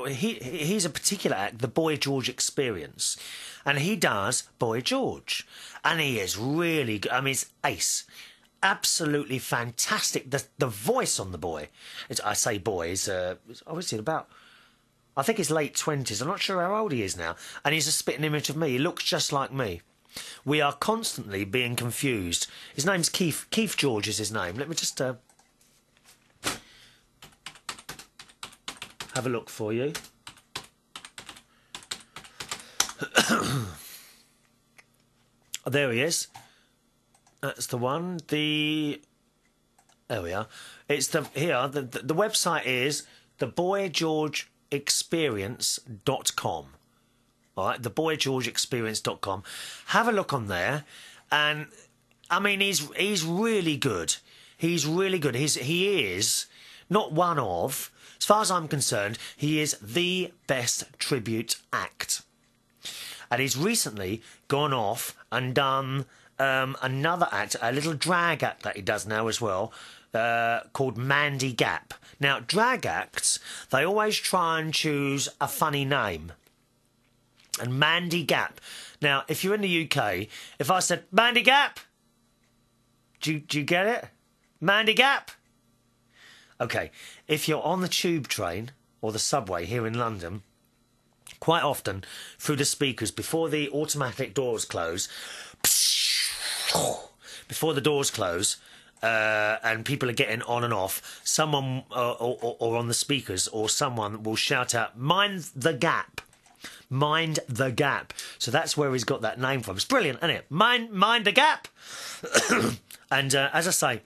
S1: He's a particular act, the Boy George Experience, and he does Boy George, and he is really good. I mean, it's ace, absolutely fantastic. The voice on the boy, I say boy, is obviously about, I think he's late 20s. I'm not sure how old he is now, and he's a spitting image of me. He looks just like me. We are constantly being confused. His name's Keith. Keith George is his name. Let me just have a look for you. There he is. That's the one. There we are. It's the website is theboygeorgeexperience.com. All right, theboygeorgeexperience.com. Have a look on there, and I mean, he's really good. He's really good. He is not one of, as far as I'm concerned, he is the best tribute act. And he's recently gone off and done another act, a little drag act that he does now as well, called Mandy Gap. Now, drag acts, they always try and choose a funny name. And Mandy Gap. Now, if you're in the UK, if I said, Mandy Gap, do you get it? Mandy Gap? OK, if you're on the tube train or the subway here in London, quite often, through the speakers, before the automatic doors close, before the doors close, and people are getting on and off, someone, or on the speakers, or someone will shout out, mind the gap. Mind the gap. So that's where he's got that name from. It's brilliant, isn't it? Mind the gap. And as I say,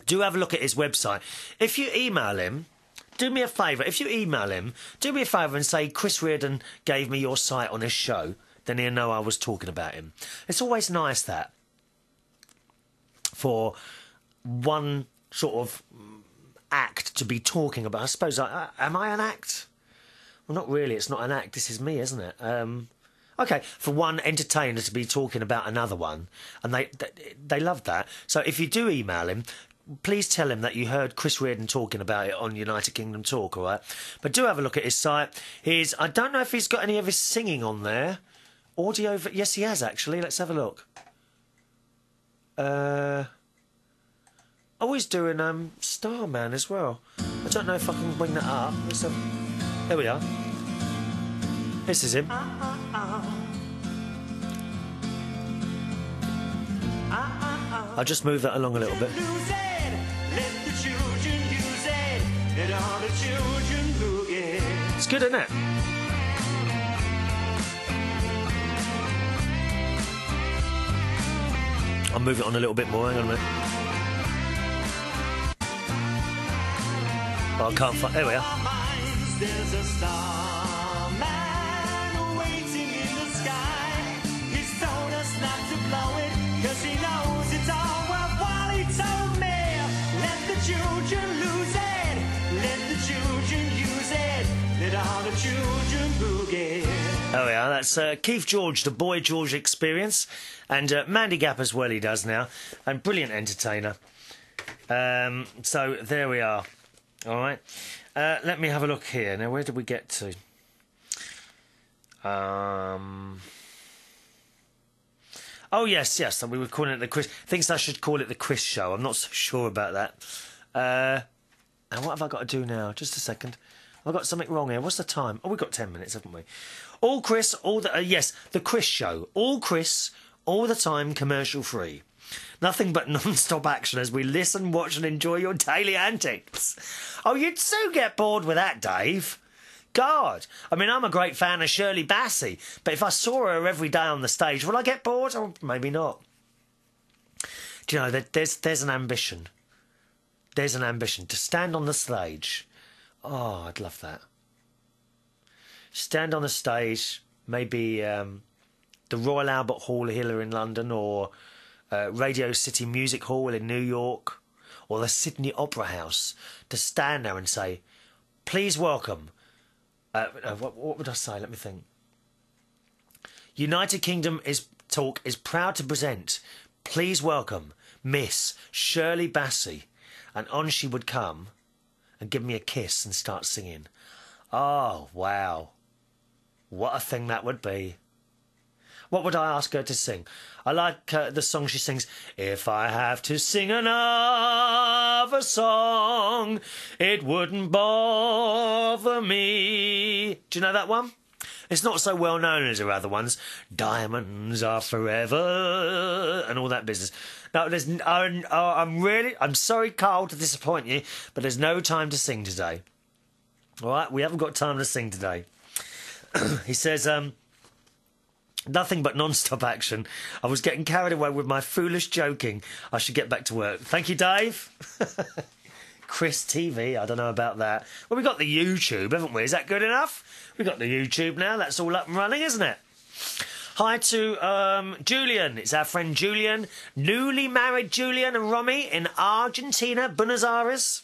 S1: do have a look at his website. If you email him, do me a favour. If you email him, do me a favour and say, Chris Reardon gave me your site on his show. Then he'll know I was talking about him. It's always nice that for one sort of act to be talking about. I suppose, am I an act? Well, not really. It's not an act. This is me, isn't it? OK, for one entertainer to be talking about another one, and they love that. So if you do email him, please tell him that you heard Chris Reardon talking about it on United Kingdom Talk, all right? But do have a look at his site. I don't know if he's got any of his singing on there. Audio... Yes, he has, actually. Let's have a look. Oh, he's doing Starman as well. I don't know if I can bring that up. There we are. This is him. I'll just move that along a little bit. It's good, isn't it? I'll move it on a little bit more. Hang on a minute. Oh, I can't find... There we are.
S3: There's a starman waiting in the sky. He's told us not to blow it, 'cause he knows it's all worthwhile. He told me, let the children lose it, let the children use it, let all the children boogie.
S1: There we are. That's Keith George, the Boy George Experience, and Mandy Gap as well he does now, and brilliant entertainer. So there we are. All right. Let me have a look here. Now, where did we get to? Oh, yes. We were calling it the Chris... Thinks I should call it the Chris Show. I'm not so sure about that. And what have I got to do now? Just a second. I've got something wrong here. What's the time? Oh, we've got 10 minutes, haven't we? All Chris, all the... yes, the Chris Show. All Chris, all the time, commercial free. Nothing but non-stop action as we listen, watch and enjoy your daily antics. Oh, you'd so get bored with that, Dave. God. I mean, I'm a great fan of Shirley Bassey, but if I saw her every day on the stage, would I get bored? Or maybe not. Do you know, there's an ambition. There's an ambition to stand on the stage. Oh, I'd love that. Stand on the stage, maybe the Royal Albert Hall here in London, or Radio City Music Hall in New York, or the Sydney Opera House, to stand there and say, please welcome, what would I say? Let me think. United Kingdom is proud to present, please welcome, Miss Shirley Bassey. And on she would come and give me a kiss and start singing. Oh, wow. What a thing that would be. What would I ask her to sing? I like the song she sings, if I have to sing another song, it wouldn't bother me. Do you know that one? It's not so well known as her other ones. Diamonds are forever and all that business. No, I'm sorry, Carl, to disappoint you, but there's no time to sing today. All right, we haven't got time to sing today. He says, nothing but non-stop action. I was getting carried away with my foolish joking. I should get back to work. Thank you, Dave. Chris TV, I don't know about that. Well, we've got the YouTube, haven't we? Is that good enough? We've got the YouTube now. That's all up and running, isn't it? Hi to Julian. It's our friend Julian. Newly married Julian and Romy in Argentina, Buenos Aires,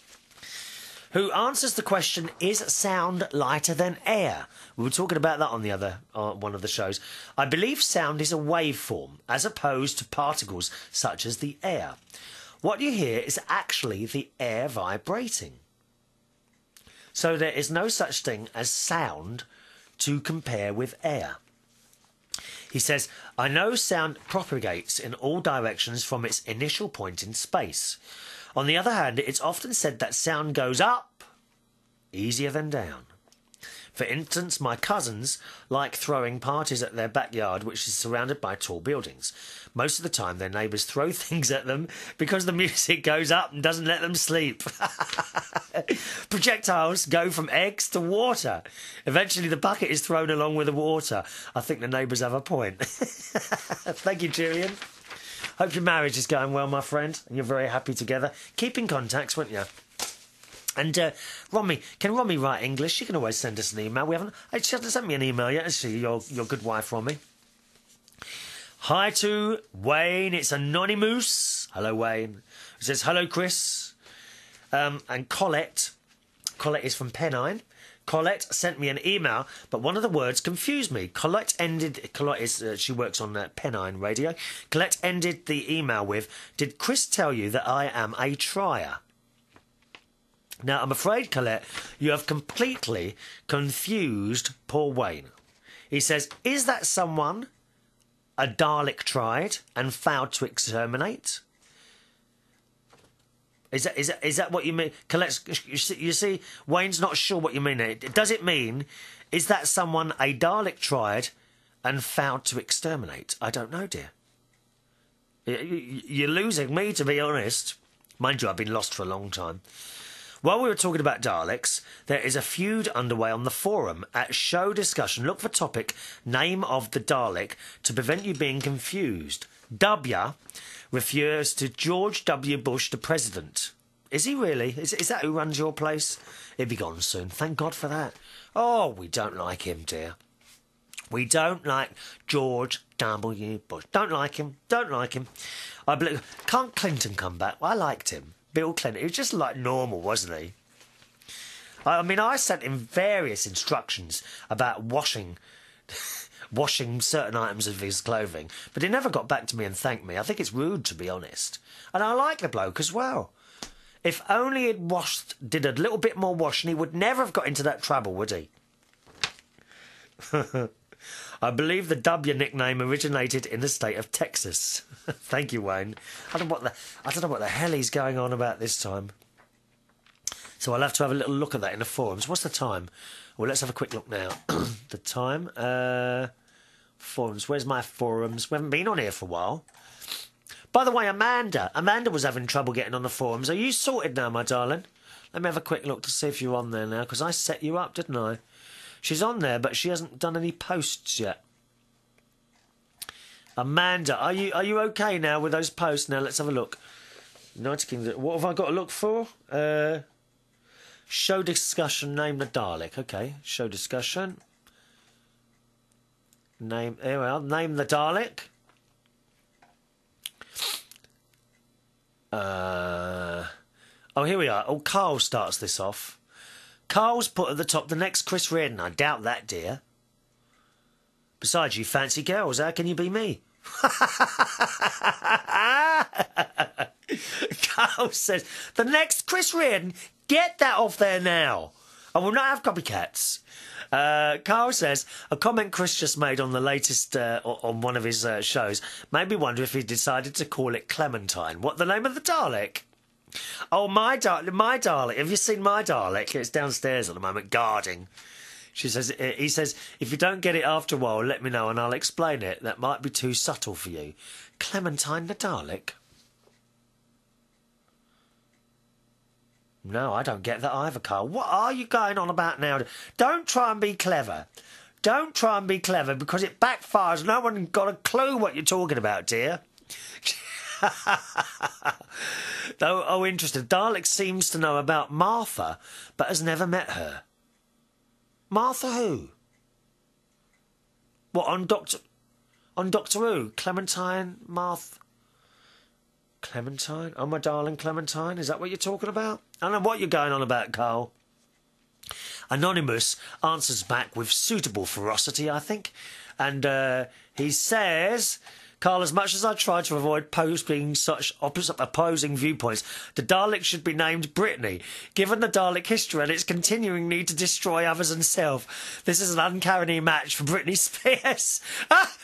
S1: who answers the question, is sound lighter than air? We were talking about that on the other one of the shows. I believe sound is a waveform, as opposed to particles such as the air. What you hear is actually the air vibrating. So there is no such thing as sound to compare with air. He says, I know sound propagates in all directions from its initial point in space. On the other hand, it's often said that sound goes up easier than down. For instance, my cousins like throwing parties at their backyard, which is surrounded by tall buildings. Most of the time, their neighbours throw things at them because the music goes up and doesn't let them sleep. Projectiles go from eggs to water. Eventually, the bucket is thrown along with the water. I think the neighbours have a point. Thank you, Julian. Hope your marriage is going well, my friend, and you're very happy together. Keep in contact, won't you? And Romy, can Romy write English? She can always send us an email. She hasn't sent me an email yet, has she? Your good wife, Romy. Hi to Wayne. It's Anonymous. Hello, Wayne. He says, hello, Chris. And Colette. Colette is from Pennine. Colette sent me an email, but one of the words confused me. Colette is, she works on Pennine Radio. Colette ended the email with, did Chris tell you that I am a trier? Now, I'm afraid, Colette, you have completely confused poor Wayne. He says, is that someone a Dalek tried and failed to exterminate? Is that what you mean? Colette, you see, Wayne's not sure what you mean. Does it mean, is that someone a Dalek tried and failed to exterminate? I don't know, dear. You're losing me, to be honest. Mind you, I've been lost for a long time. While we were talking about Daleks, there is a feud underway on the forum. At show discussion, look for topic, name of the Dalek, to prevent you being confused. W refers to George W. Bush, the president. Is he really? Is that who runs your place? He'll be gone soon. Thank God for that. Oh, we don't like him, dear. We don't like George W. Bush. Don't like him. Don't like him. I believe. Can't Clinton come back? I liked him. Bill Clinton. He was just like normal, wasn't he? I mean, I sent him various instructions about washing certain items of his clothing, but he never got back to me and thanked me. I think it's rude, to be honest. And I like the bloke as well. If only he'd did a little bit more washing, he would never have got into that trouble, would he? I believe the W nickname originated in the state of Texas. Thank you, Wayne. I don't know what the hell he's going on about this time. So I'll have to have a little look at that in the forums. What's the time? Well, let's have a quick look now. The time? Forums. Where's my forums? We haven't been on here for a while. By the way, Amanda was having trouble getting on the forums. Are you sorted now, my darling? Let me have a quick look to see if you're on there now, because I set you up, didn't I? She's on there, but she hasn't done any posts yet. Amanda, are you okay now with those posts? Now let's have a look. United Kingdom. What have I got to look for? Show discussion. Name the Dalek. Okay. Show discussion. Name. Here we are. Name the Dalek. Oh, here we are. Oh, Carl starts this off. Carl's put at the top the next Chris Reardon. I doubt that, dear. Besides, you fancy girls. How can you be me? Carl says, the next Chris Reardon, get that off there now. I will not have copycats. Carl says, a comment Chris just made on the latest, on one of his shows, made me wonder if he decided to call it Clementine. What, the name of the Dalek? Oh, my Dalek. Have you seen my Dalek? It's downstairs at the moment, guarding. He says, if you don't get it after a while, let me know and I'll explain it. That might be too subtle for you. Clementine the Dalek? No, I don't get that either, Carl. What are you going on about now? Don't try and be clever. Don't try and be clever because it backfires. No one got a clue what you're talking about, dear. Oh, interesting. Dalek seems to know about Martha, but has never met her. Martha who? What, on Doctor Who? Clementine, Martha? Clementine? Oh, my darling Clementine? Is that what you're talking about? I don't know what you're going on about, Carl. Anonymous answers back with suitable ferocity, I think. And he says, Carl, as much as I try to avoid posting such opposing viewpoints, the Dalek should be named Brittany. Given the Dalek history and its continuing need to destroy others and self, this is an uncanny match for Britney Spears.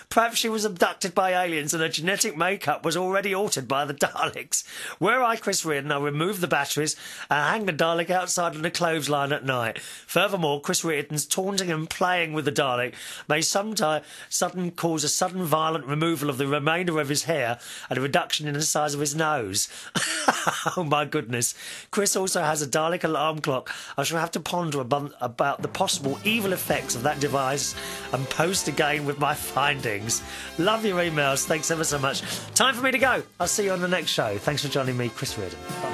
S1: Perhaps she was abducted by aliens and her genetic makeup was already altered by the Daleks. Were I Chris Reardon, I'll remove the batteries and hang the Dalek outside on a clothesline at night. Furthermore, Chris Reardon's taunting and playing with the Dalek may sometimes cause a sudden violent removal of the remainder of his hair and a reduction in the size of his nose. Oh my goodness. Chris also has a Dalek alarm clock. I shall have to ponder about the possible evil effects of that device and post again with my findings. Love your emails. Thanks ever so much. Time for me to go. I'll see you on the next show. Thanks for joining me, Chris Reardon. Bye.